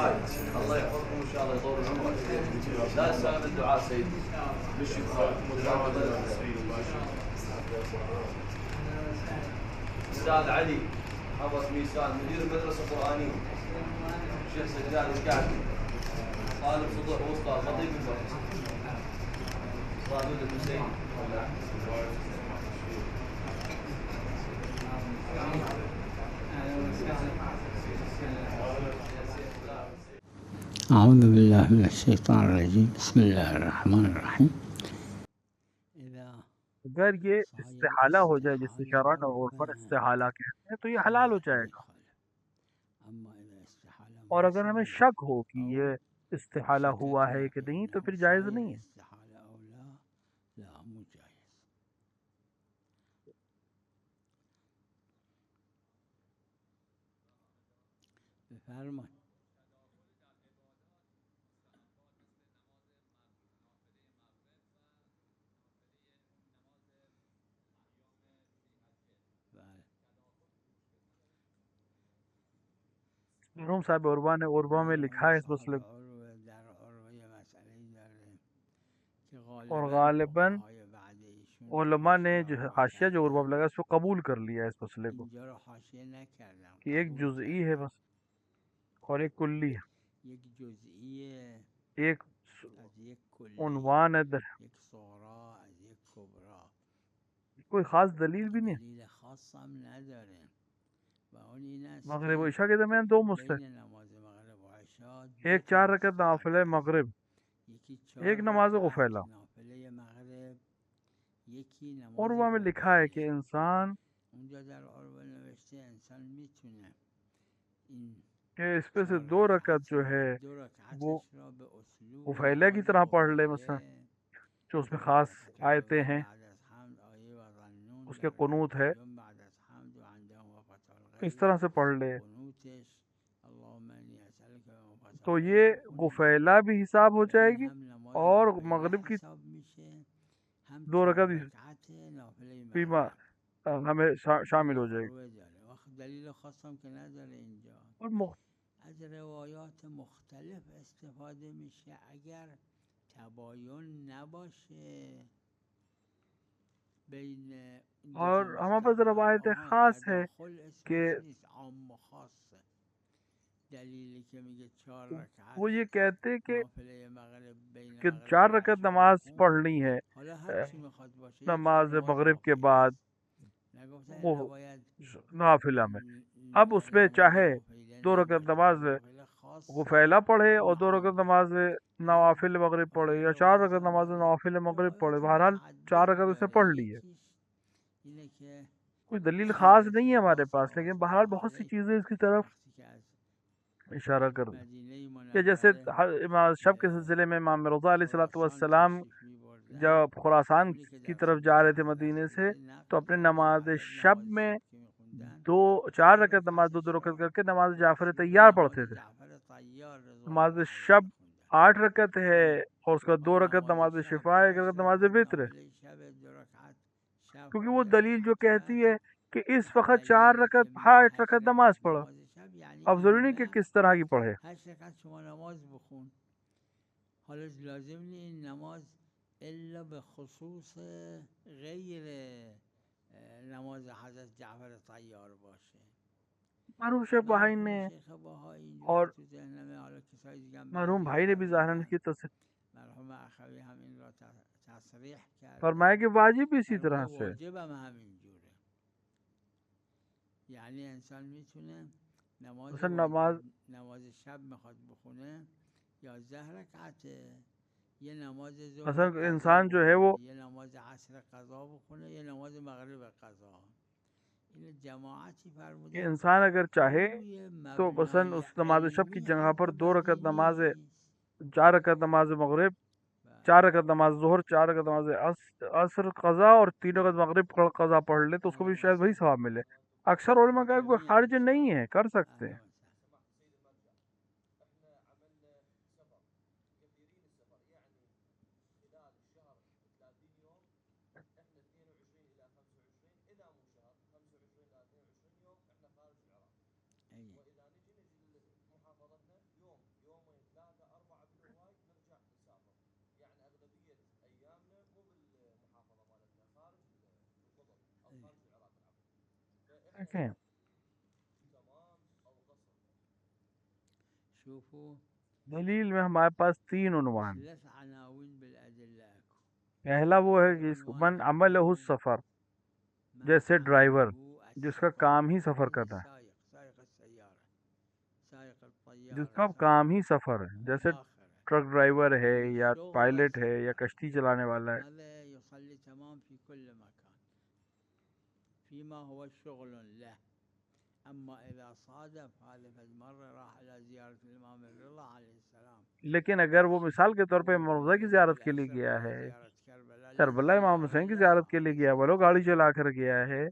دعائي الله يحفظكم ان شاء الله يطول عمرك. لا تسأل الدعاء سيدي بالشفاء. استاذ علي حفظ ميسان مدير المدرسه القرانيه الشيخ سجاد الكعبي طالب سطوح وسطى خطيب المدرسه استاذ ولد الحسين. أعوذ بالله من الشيطان الرجيم بسم الله الرحمن الرحیم. اگر یہ استحالہ ہو جائے جس سے شرعن اور عرفن استحالہ کہتے ہیں تو یہ حلال ہو جائے گا. اور اگر ہمیں شک ہو کہ یہ استحالہ ہوا ہے کہ نہیں تو پھر جائز نہیں ہے. مرحوم صاحب عربا نے عربا میں لکھا ہے اس مسئلے کو، اور غالباً علماء نے جو حاشیہ جو عربا میں لگا اس کو قبول کر لیا ہے اس مسئلے کو کہ ایک جزئی ہے بس اور ایک کلی ہے. ایک عنوان ہے کوئی خاص دلیل بھی نہیں. مغرب و عشاء کے درمیان دو مستحب، ایک 4 رکعت نافلہ مغرب، ایک نماز غفیلہ. عربا میں لکھا ہے کہ انسان کہ اس پہ سے 2 رکعت جو ہے وہ غفیلہ کی طرح پڑھ لے، مثلا جو اس میں خاص آیتیں ہیں، اس کے قنوت ہے، اس طرح سے پڑھ لے تو یہ غفیلہ بھی حساب ہو جائے گی اور مغرب کی 2 رکعت بھی ہمیں شامل ہو جائے گی. اور از روایات مختلف استفاده میشه اگر تباین نباشه بین اور ہمارے پاس روایت خاص ہے کہ دلیلی که میگه 4 رکعت وہ یہ کہتے کہ نافله مغرب کہ 4 رکعت نماز پڑھنی ہے حالا هر چی میخواد باشه نماز مغرب کے بعد وہ نافلہ میں. اب اس میں چاہے 2 رکعت نماز غفیلہ پڑھے اور 2 رکعت نماز نوافل مغرب پڑھے یا 4 رکعت نماز نوافل مغرب پڑھے، بہرحال 4 رکعت اس نے پڑھ لی ہے. کوئی دلیل خاص نہیں ہے ہمارے پاس، لیکن بہرحال بہت سی چیزیں اس کی طرف اشارہ کر دیں کہ جیسے شب کے سلسلے میں امام مرضا علیہ الصلوۃ والسلام جب خراسان کی طرف جا رہے تھے مدینے سے تو اپنے نماز شب میں 4 رکعت نماز 2 رکعت کر کے نماز جعفر طیار پڑھتے تھے. نماز شب 8 رکعت ہے اور اس کا 2 رکعت نماز شفا ہے، 1 رکعت نماز وتر ہے، کیونکہ وہ دلیل جو کہتی ہے کہ اس وقت 4 رکعت 8 رکعت نماز پڑھا. اب ضروری نہیں کہ کس طرح کی پڑھے. 8 رکعت شما نماز بخون، حالا لازم نہیں نماز الا به خصوص غیر نماز حضرت جعفر طیار باشه. مرحوم شیخ بہائی نے اور مرحوم بھائی نے بھی ظاہراً کی مرحوم اخوی هم این را تصریح کرد فرمایا کہ واجب اسی طرح سے، واجب هم همین جوره. یعنی انسان میتونه نماز شب میخواد بخونه 11 رکعته، یه نماز اصل ظهر انسان جو ہے وہ یه نماز عصر قضا بخونه، یه نماز مغرب قضا. این جماعتی فرموده کہ انسان اگر چاہے تو مثلا اس نماز شب کی جگہ پر 2 رکعت نماز 4 رکعت نماز مغرب، 4 رکعت نماز ظہر، 4 رکعت نماز عصر قضا اور 3 رکعت مغرب قضا پڑھ لے تو اس کو بھی شاید وہی ثواب ملے. اکثر علماء کا کوئی حرج نہیں ہے، کر سکتے ہیں. دیکھیں دلیل میں ہمارے پاس 3 عنوان. پہلا وہ ہے کہ من عملہ السفر، جیسے ڈرائیور جس کا کام ہی سفر کرنا ہے، جس کا کام ہی سفر ہے، جیسے ٹرک ڈرائیور ہے یا پائلٹ ہے یا کشتی چلانے والا ہے. لیکن اگر وہ مثال کے طور پہ امام رضا کی زیارت کے لیے گیا ہے، کربلا امام حسین کی زیارت کے لیے گیا، وہ لوگ گاڑی چلا کر گیا ہے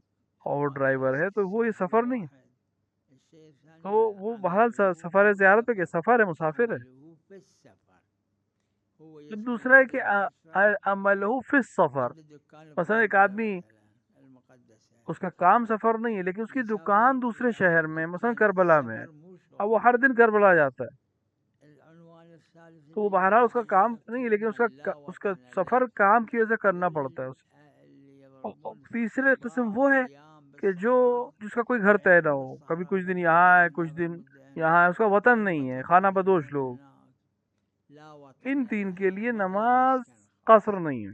اور ڈرائیور ہے، تو وہ یہ سفر نہیں ہے. تو وہ بہرحال سفر ہے زیارت پہ، کہ سفر ہے، مسافر ہے. دوسرا ہے کہ عملہ فی السفر، مثلا ایک آدمی اس کا کام سفر نہیں ہے لیکن اس کی دکان دوسرے شہر میں، مثلا کربلا میں، اب وہ ہر دن کربلا جاتا ہے، تو وہ بہرحال اس کا کام نہیں ہے لیکن اس کا سفر کام کی وجہ سے کرنا پڑتا ہے اسے. اور تیسرے قسم وہ ہے کہ جس کا کوئی گھر طے نہ ہو، کبھی کچھ دن یہاں ہے کچھ دن یہاں ہے، اس کا وطن نہیں ہے، خانہ بدوش لوگ، ان 3 کے لیے نماز قصر نہیں ہے.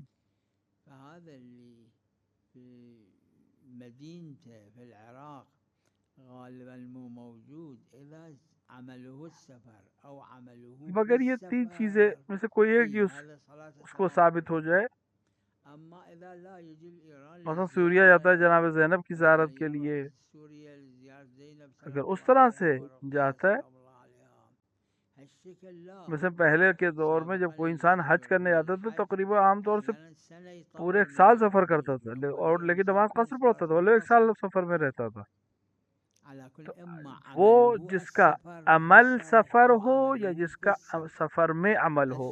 مگر یہ 3 چیزیں میں سے کوئی ایک اس کو ثابت ہو جائے. مثلا سوریا جاتا ہے جناب زینب کی زیارت کے لیے، اگر اس طرح سے جاتا ہے، ویسے پہلے کے دور میں جب کوئی انسان حج کرنے جاتا تھا تو تقریباً عام طور سے پورے 1 سال سفر کرتا تھا، اور لیکن نماز قصر پڑھتا تھا، وہ 1 سال سفر میں رہتا تھا. تو وہ جس کا عمل سفر ہو یا جس کا سفر میں عمل ہو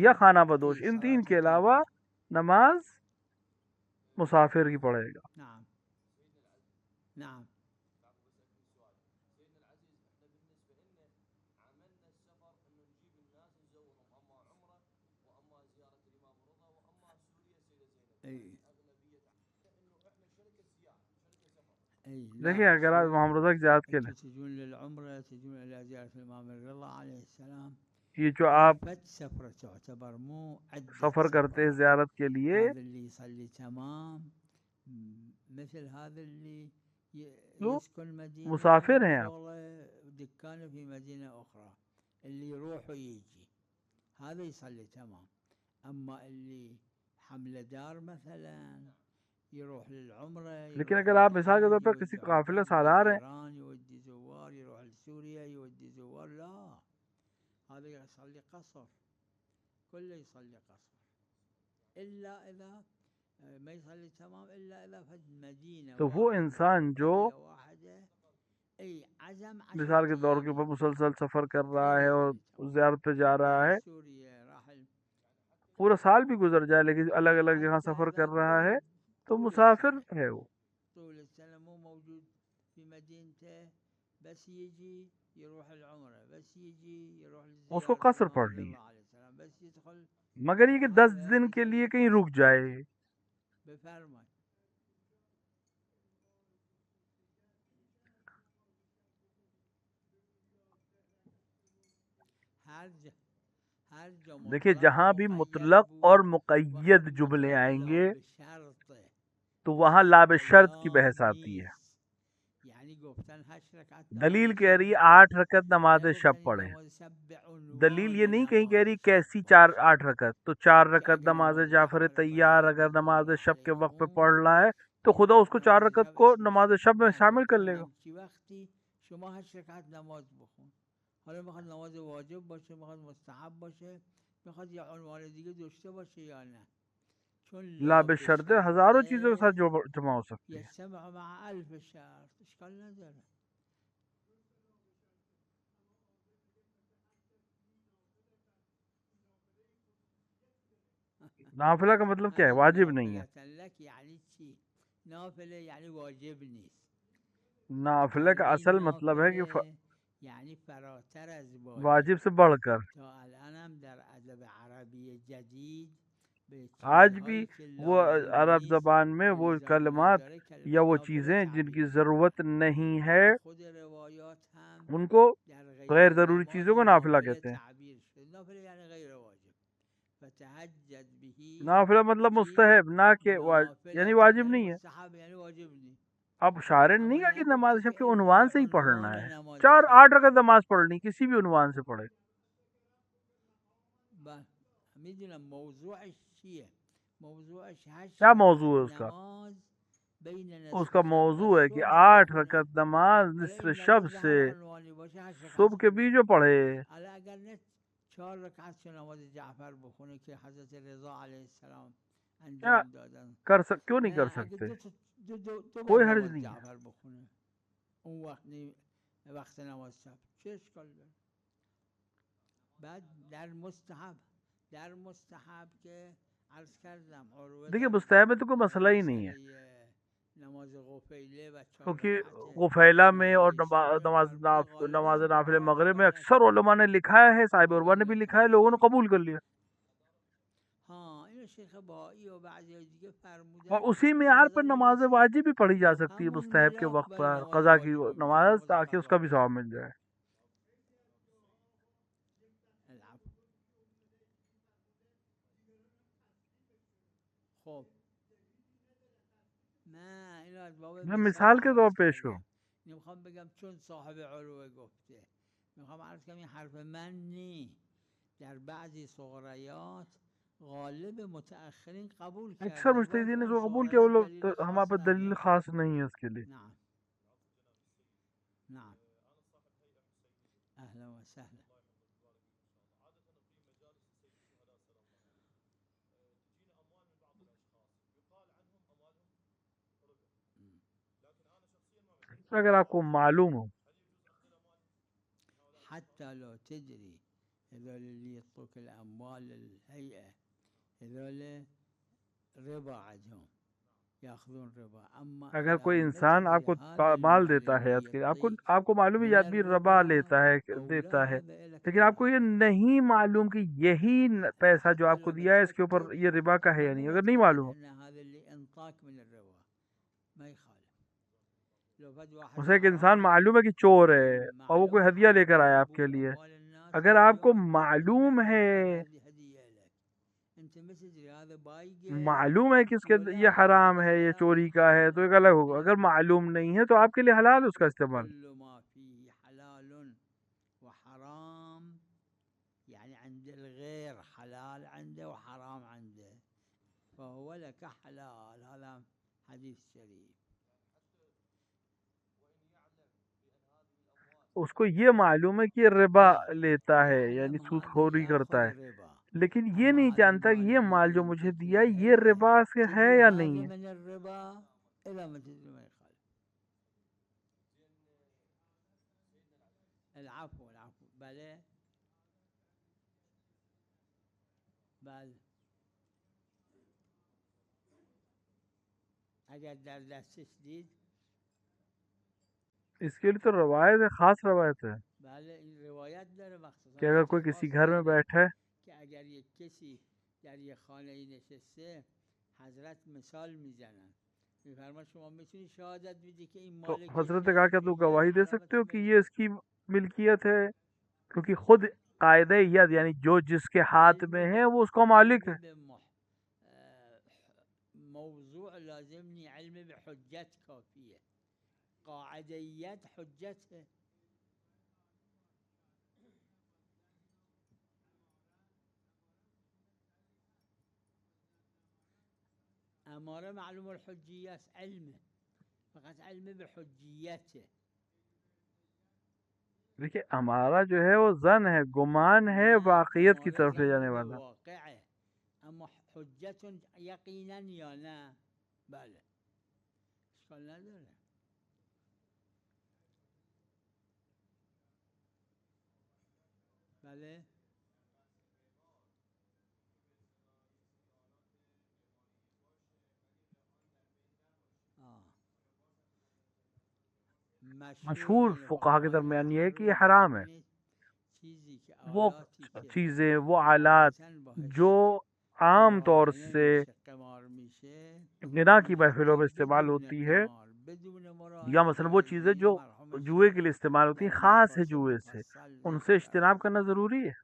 یا خانہ بدوش، ان 3 کے علاوہ نماز مسافر کی پڑھے گا. دیکھیں اگر آپ محمد رضا کی زیارت کے لیں، یہ جو آپ سفر کرتے ہیں زیارت کے لیے، تو مسافر ہیں آپ. لیکن اگر آپ مثال کے طور پر کسی قافلہ سالار ہیں، تو وہ انسان جو مثال کے طور کے اوپر مسلسل سفر کر رہا ہے اور زیارت پہ جا رہا ہے، پورا سال بھی گزر جائے لیکن الگ الگ جگہ سفر کر رہا ہے، تو مسافر ہے وہ. اس کو قصر پڑھنی ہے، مگر یہ کہ 10 دن کے لیے کہیں رک جائے. دیکھیے جہاں بھی مطلق اور مقید جملے آئیں گے تو وہاں لاب شرط کی بحث آتی ہے. دلیل کہہ رہی 8 رکعت نماز شب پڑھے، دلیل یہ نہیں کہیں کہہ رہی کیسی 8 رکعت، تو 4 رکعت نماز جعفر طیار اگر نماز شب کے وقت پہ پڑھ رہا ہے تو خدا اس کو 4 رکعت کو نماز شب میں شامل کر لے گا. لا بشرط ہزاروں چیزوں کے ساتھ جمع ہو سکتی ہے. نافلہ کا مطلب کیا ہے؟ واجب نہیں ہے. نافلہ کا اصل مطلب ہے کہ واجب سے بڑھ کر. آج بھی وہ عرب زبان میں وہ کلمات یا وہ چیزیں جن کی ضرورت نہیں ہے ان کو غیر ضروری چیزوں کو نافلہ کہتے ہیں. نافلہ مطلب مستحب، نہ کہ یعنی واجب نہیں ہے. اب شاعر نے نہیں کہا کہ نماز شب کے عنوان سے ہی پڑھنا ہے، 8 رکعت نماز پڑھنی کسی بھی عنوان سے پڑھے. کیا موضوع ہے اس کا؟ اس کا موضوع ہے کہ 8 رکعت نماز نصف شب سے صبح کے بیچ پڑھے. 4 رکعت سے نماز جعفر بخونے کہ حضرت رضا علیہ السلام کیا انجام دادن. کیوں نہیں کر سکتے؟ کوئی حرج نہیں ہے. جعفر بخونے اون وقت نہیں وقت نماز شب چه اشکال داره؟ بعد در مستحب که عرض کردم دیکھیے مستحب میں تو کوئی مسئلہ ہی نہیں ہے، نماز غفیلے و کیونکہ غفیلہ میں اور نماز نافل مغرب میں اکثر علماء نے لکھا ہے، صاحب عروہ نے بھی لکھا ہے، لوگوں نے قبول کر لیا. اور اسی معیار پر نماز واجب بھی پڑھی جا سکتی ہے مستحب کے وقت پر، قضا کی نماز، تاکہ اس کا بھی ثواب مل جائے. میں مثال کے طور پیش کروں. نمیخوام بگم چون صاحب عروه گفته، میخوام عرض کنم این حرف من نی، در بعضی صغریات غالب متأخرین قبول کرده. اکثر مجتہدین نے جو قبول کیا وہ لوگ ہمارے پاس دلیل خاص نہیں ہے اس کے لیے. نعم نعم اهلا وسهلا. اگر آپ کو معلوم ہو حتى لو تدري هذول اللي يعطوك الأموال الهيئة هذول ربا عندهم ياخذون ربا. اما اگر کوئی انسان آپ کو مال دیتا ہے آپ کو معلوم ہے یہ آدمی ربا لیتا ہے، لیکن آپ کو یہ نہیں معلوم کہ یہی پیسہ جو آپ کو دیا ہے اس کے اوپر یہ ربا کا ہے یا نہیں. اگر نہیں معلوم اسے ایک انسان معلوم ہے کہ چور ہے اور وہ کوئی ہدیہ لے کر آیا آپ کے لیے، اگر آپ کو معلوم ہے کہ اس کے یہ حرام ہے، یہ چوری کا ہے، تو ایک الگ ہوگا. اگر معلوم نہیں ہے تو آپ کے لیے حلال اس کا استعمال. يعني عند الغير حلال عنده وحرام عنده فهو لك حلال. هذا حديث شريف. اس کو یہ معلوم ہے کہ یہ ربا لیتا ہے یعنی سود خوری کرتا ہے، لیکن یہ نہیں جانتا کہ یہ مال جو مجھے دیا یہ ربا سے ہے یا نہیں ہے. العفو العفو. بله بله اگر در دستش دید اس کے لیے تو روایت ہے، خاص روایت ہے بله این روایت داره مخصوصا کہ اگر کوئی کسی گھر میں بیٹھا ہے کہ اگر یک کسی در یک خانه ای نشسته حضرت مثال میزنن میفرما شما میتونی شهادت بدی که این تو مال حضرت نے کہا کہ تو گواہی دے سکتے ہو کہ یہ اس کی ملکیت ہے، کیونکہ خود قاعدہ ید یعنی جو جس کے ہاتھ میں ہے وہ اس کا مالک ہے. موضوع لازم نی علم بحجت کافیه، قاعدیت حجت ہے. اماره معلوم الحجیه است، علمه فقط علم بحجیته. دیکھیے ہمارا جو ہے وہ ظن ہے، گمان ہے، واقعیت کی طرف لے جانے والا. واقعه اما حجت یقینا یا نه؟ بله اشکال نداره. بله مشہور فقہا کے درمیان یہ ہے کہ یہ حرام ہے. وہ چیزیں، وہ آلات جو عام طور سے غنا کی محفلوں میں استعمال ہوتی ہے، یا مثلا وہ چیزیں جو جوئے کے لیے استعمال ہوتی ہیں، خاص ہے جوئے سے، ان سے اجتناب کرنا ضروری ہے۔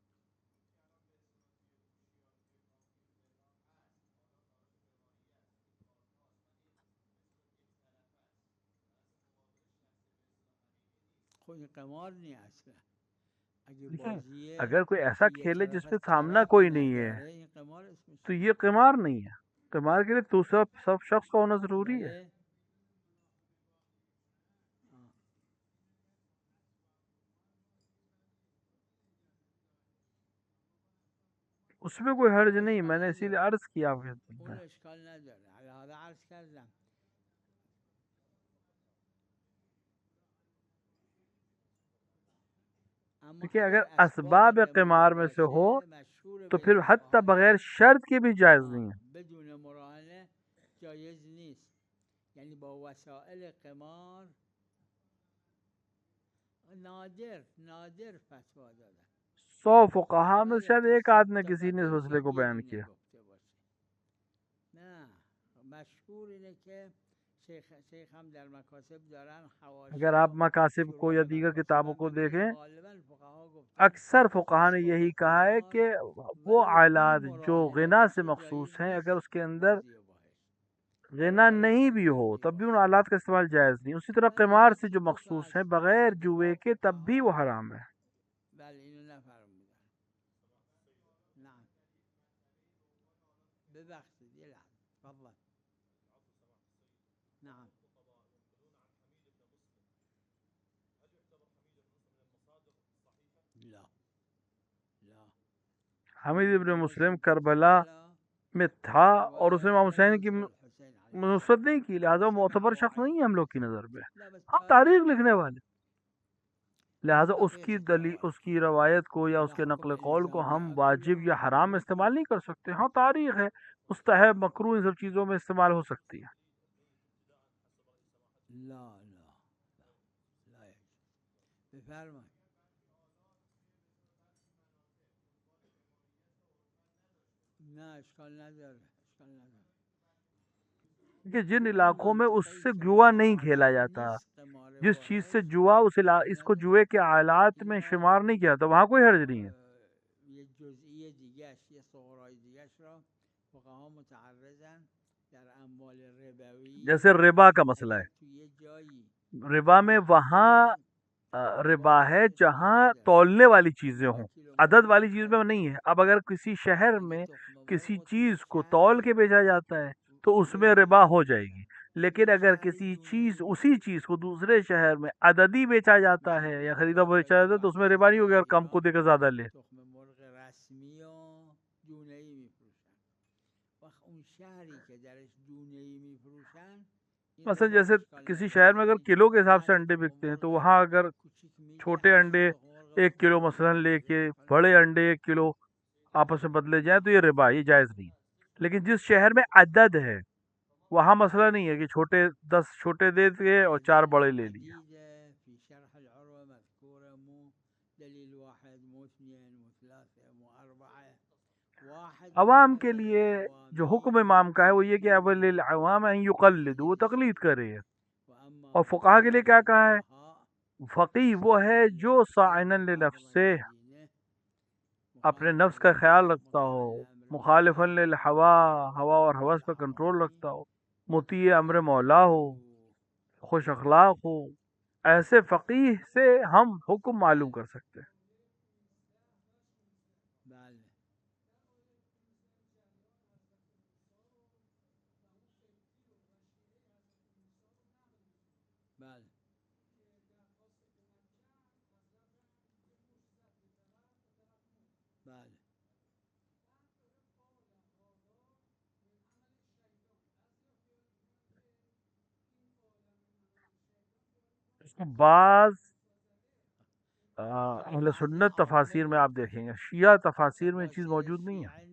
دیکھیں اگر کوئی ایسا کھیل ہے جس پہ سامنا کوئی نہیں ہے تو یہ قمار نہیں ہے، قمار کے لیے تو سب شخص کا ہونا ضروری ہے۔ اس میں کوئی حرج نہیں، میں نے اسی لیے عرض کیا آپ کے دیکھیے اگر اسباب قمار میں سے ہو تو پھر حتی بغیر شرط کے بھی جائز نہیں ہے۔ بدون مراهنه جایز نیست، یعنی با وسائل قمار نادر فتوا دادن۔ 100 فقہا میں شاید ایک آدھ نے کسی نے اس مسئلے کو بیان کیا۔ نه مشهور اینه که شیخ هم در مکاسب دارن حواشی، اگر آپ مکاسب کو یا دیگر کتابوں کو دیکھیں، اکثر فقہا نے یہی کہا ہے کہ وہ آلات جو غنا سے مخصوص ہیں اگر اس کے اندر غنا نہیں بھی ہو تب بھی ان آلات کا استعمال جائز نہیں، اسی طرح قمار سے جو مخصوص ہیں بغیر جوئے کے تب بھی وہ حرام ہے۔ حمید ابن مسلم کربلا میں تھا اور اس نے امام حسین کی نصرت نہیں کی، لہذا وہ معتبر شخص نہیں ہے ہم لوگ کی نظر میں، ہم تاریخ لکھنے والے، لہذا اس کی روایت کو یا اس کے نقل قول کو ہم واجب یا حرام استعمال نہیں کر سکتے۔ ہاں تاریخ ہے، مستحب مکروہ ان سب چیزوں میں استعمال ہو سکتی ہے۔ کہ جن علاقوں میں اس سے جوا نہیں کھیلا جاتا، جس چیز سے جوا اس کو جوئے کے آلات میں شمار نہیں کیا تو وہاں کوئی حرج نہیں ہے۔ جیسے ربا کا مسئلہ ہے، ربا میں وہاں ربا ہے جہاں تولنے والی چیزیں ہوں، عدد والی چیز میں نہیں ہے۔ اب اگر کسی شہر میں کسی چیز کو تول کے بیچا جاتا ہے تو اس میں ربا ہو جائے گی، لیکن اگر اسی چیز کو دوسرے شہر میں عددی بیچا جاتا ہے یا خریدا بیچا جاتا ہے تو اس میں ربا نہیں ہوگی، اگر کم کو دے کر زیادہ لے۔ مثلا جیسے کسی شہر میں اگر کلو کے حساب سے انڈے بکتے ہیں تو وہاں اگر چھوٹے انڈے 1 کلو مثلا لے کے بڑے انڈے 1 کلو آپس میں بدلے جائیں تو یہ ربا، یہ جائز نہیں۔ لیکن جس شہر میں عدد ہے وہاں مسئلہ نہیں ہے کہ 10 چھوٹے دے دیے اور 4 بڑے لے لیے۔ عوام کے لیے جو حکم امام کا ہے وہ یہ کہ اول العوام ان یقلدوا، وہ تقلید کرے، اور فقہا کے لیے کیا کہا ہے؟ فقیہ وہ ہے جو صاعنا لنفسہ، اپنے نفس کا خیال رکھتا ہو، مخالفا للہوا، ہوا اور ہوس پر کنٹرول رکھتا ہو، مطیع امر مولا ہو، خوش اخلاق ہو، ایسے فقیہ سے ہم حکم معلوم کر سکتے ہیں۔ بعض اہل سنت تفاسیر میں آپ دیکھیں گے، شیعہ تفاسیر میں یہ چیز موجود نہیں ہے۔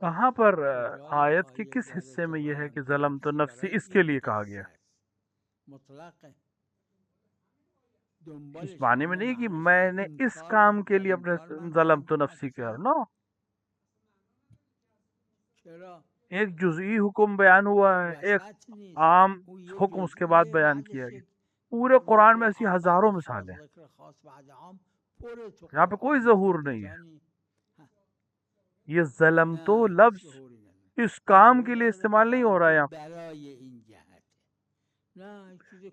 کہاں پر آیت کے کس حصے میں یہ ہے کہ ظلم تو نفسی اس کے لیے کہا گیا؟ اس معنی میں نہیں کہ میں نے اس کام کے لیے اپنے ظلم تو نفسی کیا نا، ایک جزئی حکم بیان ہوا ہے، ایک عام حکم اس کے بعد بیان کیا گیا۔ پورے قرآن میں ایسی ہزاروں مثالیں ہیں، یہاں پہ کوئی ظہور نہیں ہے۔ یہ ظلم تو لفظ اس کام کے لیے استعمال نہیں ہو رہا ہے یہاں۔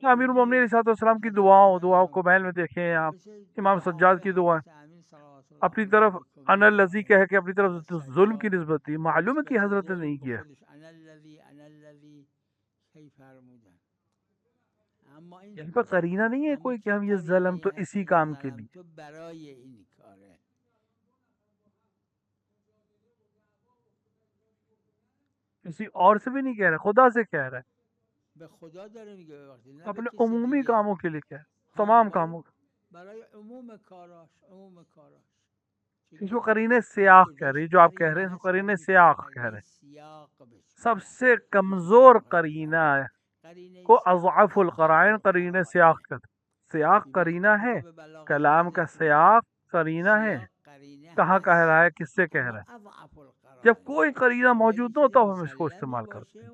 امیر المومنین علیہ السلام کی دعاؤں کو محل میں دیکھیں آپ، امام سجاد کی دعائیں اپنی طرف انا الذی کہہ کے اپنی طرف ظلم کی نسبت دی، معلوم ہے کہ حضرت نے نہیں کیا۔ یہاں پر قرینہ نہیں ہے کوئی کہ ہم یہ ظلم تو اسی کام کے لیے۔ کسی اور سے بھی نہیں کہہ رہا، خدا سے کہہ رہا ہے، اپنے عمومی کاموں کے لیے کہہ رہا ہے، تمام کاموں کے۔ اس کو قرینے سیاق کہہ رہی، جو آپ کہہ رہے ہیں اس کو قرینے سیاق کہہ رہے ہیں۔ سب سے کمزور قرینہ کو اضعف القرائن قرینے سیاق کہتے ہیں۔ سیاق قرینہ ہے، کلام کا سیاق قرینہ ہے، کہاں کہہ رہا ہے، کس سے کہہ رہا ہے۔ جب کوئی قرینہ موجود نہ ہو تو ہم اس کو استعمال کرتے ہیں۔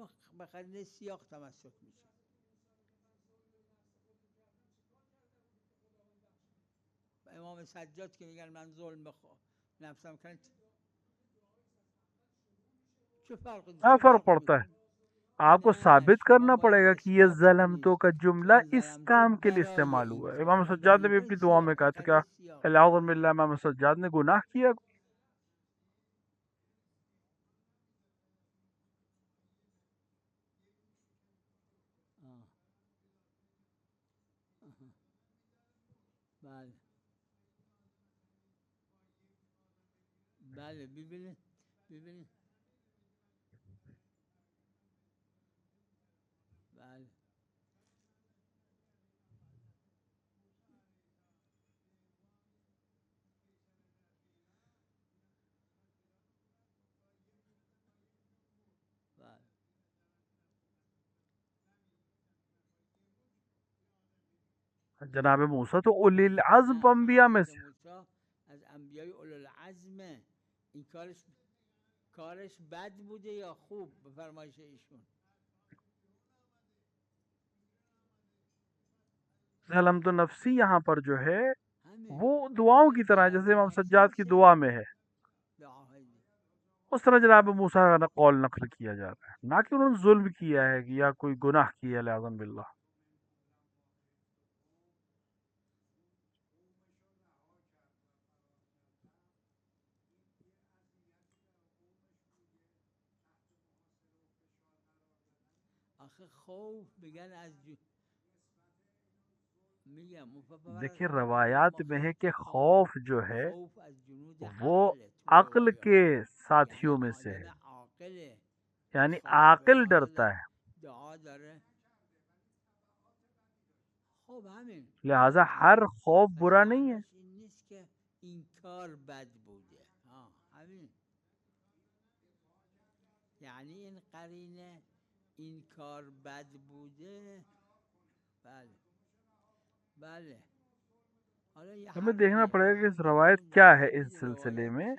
امام سجاد که میگن من ظلم نفسم کنم، چه فرق پڑتا ہے؟ آپ کو ثابت کرنا پڑے گا کہ یہ ظلم تو کا جملہ اس کام کے لیے استعمال ہوا ہے۔ امام سجاد نے بھی اپنی دعا میں کہا تھا، کیا اعوذ باللہ امام سجاد نے گناہ کیا؟ بله ببینید بله جناب موسیٰ تو اولی العزم انبیاء میں سے، از انبیای اولی العزم، این کارش بد بوده یا خوب به فرمایش ایشون؟ ظلم تو نفسی یہاں پر جو ہے وہ دعاؤں کی طرح، جیسے امام سجاد کی دعا میں ہے، اس طرح جناب موسیٰ کا قول نقل کیا جا رہا ہے، نہ کہ انہوں نے ظلم کیا ہے یا کوئی گناہ کیا ہے لعظم باللہ۔ دیکھیں روایات میں ہے کہ خوف جو ہے وہ عقل کے ساتھیوں میں سے ہے، یعنی عاقل ڈرتا ہے، لہذا ہر خوف برا نہیں ہے۔ یعنی این قرینه این کار بد بوده، بله بله۔ ہمیں دیکھنا پڑے گا کہ اس روایت کیا ہے اس سلسلے میں۔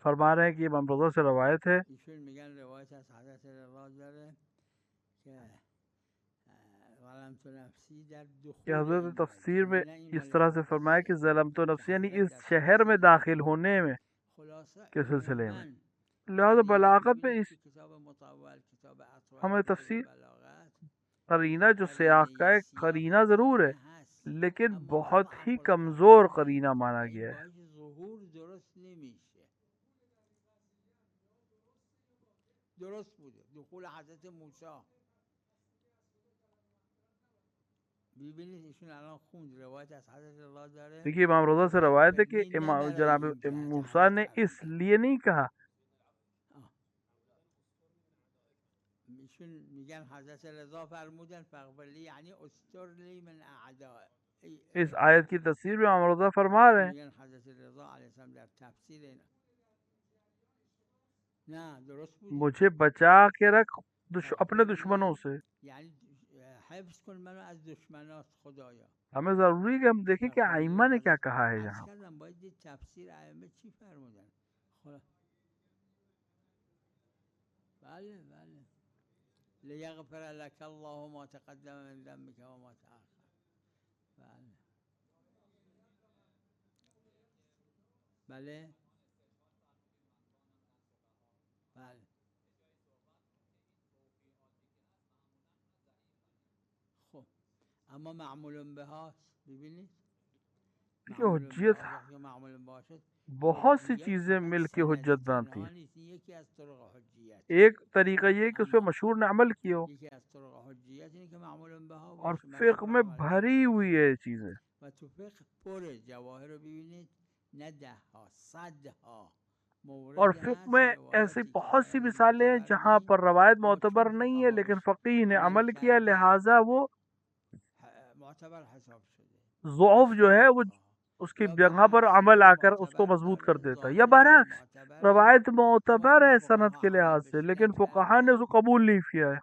فرما رہے ہیں کہ امام رضا سے روایت ہے کہ حضرت تفسیر میں اس طرح سے فرمایا کہ ظلم تو نفسی یعنی اس شہر میں داخل ہونے میں کے سلسلے میں، لہذا بلاغت میں ہمیں تفسیر قرینہ جو سیاق کا ہے، قرینہ ضرور ہے لیکن بہت ہی کمزور قرینہ مانا گیا ہے۔ درست بوده دخول حضرت موسی، ببینید ایشون الان خوند روایت از حضرت الله داره۔ دیکھیے امام رضا سے روایت ہے کہ جناب موسیٰ نے اس لیے نہیں کہا ایشون میگن حضرت رضا فرمودن فاغفر لی یعنی استر لی من اعداء. اس آیت کی تفسیر میں امام رضا فرما رہے ہیں میگن حضرت رضا علیہ السلام در تفسیر نه درست بود مجھے بچا کے رکھ اپنے دشمنوں سے، یعنی حفظ کن منو از دشمنات خدایا. ہمیں ضروری کہ ہم دیکھیں کہ ائمہ نے کیا کہا ہے یہاں. کردم باید دید تفسیر ائمه چی فرمودن. بله بله لیغفر لك الله ما تقدم من ذنبك وما تأخر. بله بله بله خب اما معمول بهاست. ببینید کہ حجیت معمول باشه بہت سی چیزیں مل کے حجت بناتی ہیں. یکی از طرق حجیت ایک طریقہ یہ کہ اس پہ مشہور نے عمل کیا ہو، یکی از طرق حجیت اینه که معمول بها اور باشه فقہ میں بھری ہوئی ہے یہ چیزیں. و تو فقه پر جواهر رو ببینید نه ده ها صد ها مورد اور هست فقہ میں ایسی روایتی که بہت سی روایت مثالیں ہیں معتبر جہاں نہیں پر روایت اما معتبر چون نہیں ہے فقها لیکن روش فقیہ نے عمل عمل کیا، کردن لہٰذا وہ معتبر حساب شده. ضعف جو ہے وہ اس کی یا جگہ پر برعکس عمل اینکه آ کر اس کو معتبر مضبوط کر داره دیتا ہے، یا ظاهرش هم برعکس معتبره روایت اما معتبر چون ہے سند فقها کے عمل لحاظ سے بهش لیکن فقہا نے اس نکردن کو قبول نہیں کیا ہے.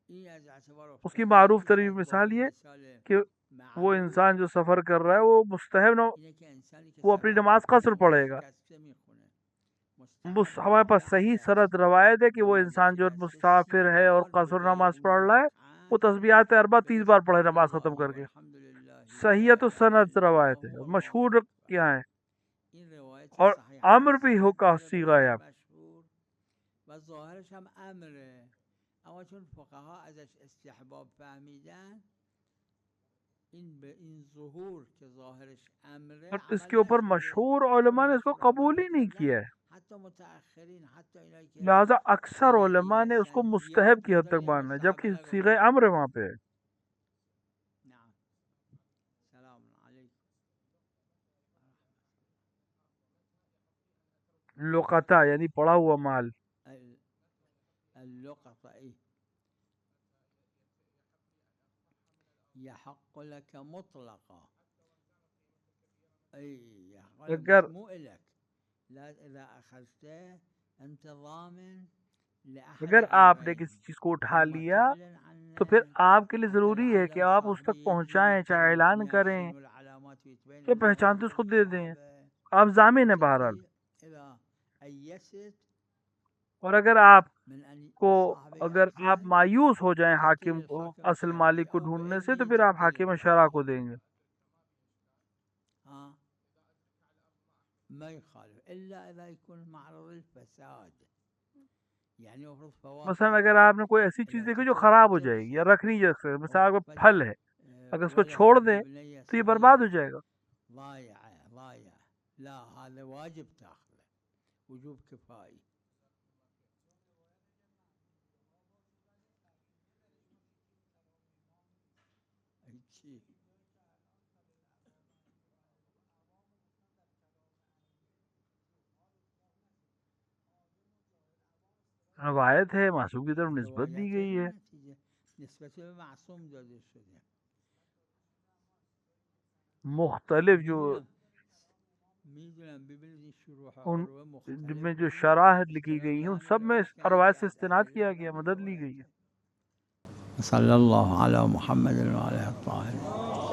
این از اعتبار اس کی فقهی معروف میشه ترین با مثال یہ مثال کہ وہ معروف انسان جو سفر کر رہا ہے وہ مستحب نہ اینه که انسانی که وہ اپنی سفر نماز قصر میکنه پڑھے گا. شکسته میخونه. مستحب ہمارے پاس صحیح برعکسش سند روایت ہے کہ وہ نماز انسان جو شکسته 30 مسافر ہے اور بار به قصر جای نماز پڑھ وضو رہا ہے وہ 5 تسبیحات اربع 30 بگه بار پڑھے سبحان نماز ختم الله کر کے. والحمد لله صحیحت و ولا اله سند الا روایت ہے. الله اور والله مشہور اکبر. کیا ہے این روایت اور صحیح حدیث امر بھی ہو سند کا داره به صیغہ ہے. قدر اب مشهور و ظاهرش هم امره اما چون فقها ازش استحباب فهمیدن این به این ظهور که ظاهرش امره اور اس عمل کے اوپر نشده مشہور چون علماء نے اس کو بهش قبول رغبت ہی نہیں کردن کیا ہے. حتی متأخرین حتی اینایی که لہذا اکثر سندی علماء نے اس کو هستن مستحب زیاد کی حد تک کسانی ماننا ہے مستحب جبکہ نگفتن. صیغہ امر ہے وہاں پہ. نعم سلام علیکم. لقطہ یعنی پڑا ہوا مال. اللقطة يحق لك مطلقا يحق لك اگر مو إلك لا إذا أخذته أنت ضامن لأحد اگر آپ نے أمرين کسی چیز کو اٹھا إما لیا تعلن تو پھر عنه آپ کے لیے حتى ضروری ہے کہ لعل آپ اس صاحب تک يجي پہنچائیں، چاہے يتم اعلان الناس کریں. يلم العلامات ويتبين یا أنه پہچان تو واحد اس من کو دے دیں، الصحابة آپ ضامن ہیں بہرحال. إذا أيست اور اگر آپ من أن کو صاحب اگر آپ يأخذ مایوس ہو جائیں تعطي حاکم کو للحاكم اصل الشرعي مالک کو أو ڈھونڈنے سے بأن تو پھر يجي آپ حاکم دليل شرع کو دیں گے. ما يخالف إلا إذا يكون معرض الفساد يعني المفروض مثلا فواكه اگر آپ نے کوئی ایسی چیز دیکھی جو التي خراب ہو تربط جائے گی یا رکھ نہیں جا سکتے، مثلا اگر وقد پھل ہے اگر اس کو چھوڑ ولدت دیں ببنية تو یہ برباد ہو صغيرة جائے گا. ضايعة لا هذا واجب تأخذه وجوب كفائي. روایت ہے، معصوم کی طرف نسبت دی روایت گئی ہے. نتیجه نسبت به معصوم داده شده. مختلف جو میدونم ببینید این شروح ان عروه مختلف میں جو بود شراحت لکھی چرا گئی ہیں اینو ان همین سب میں روایت کردن روایت که سے از استناد ادله کیا گیا، همین مدد لی روایت گئی ہے. صلی الله علی محمد و علیه الطاهرین.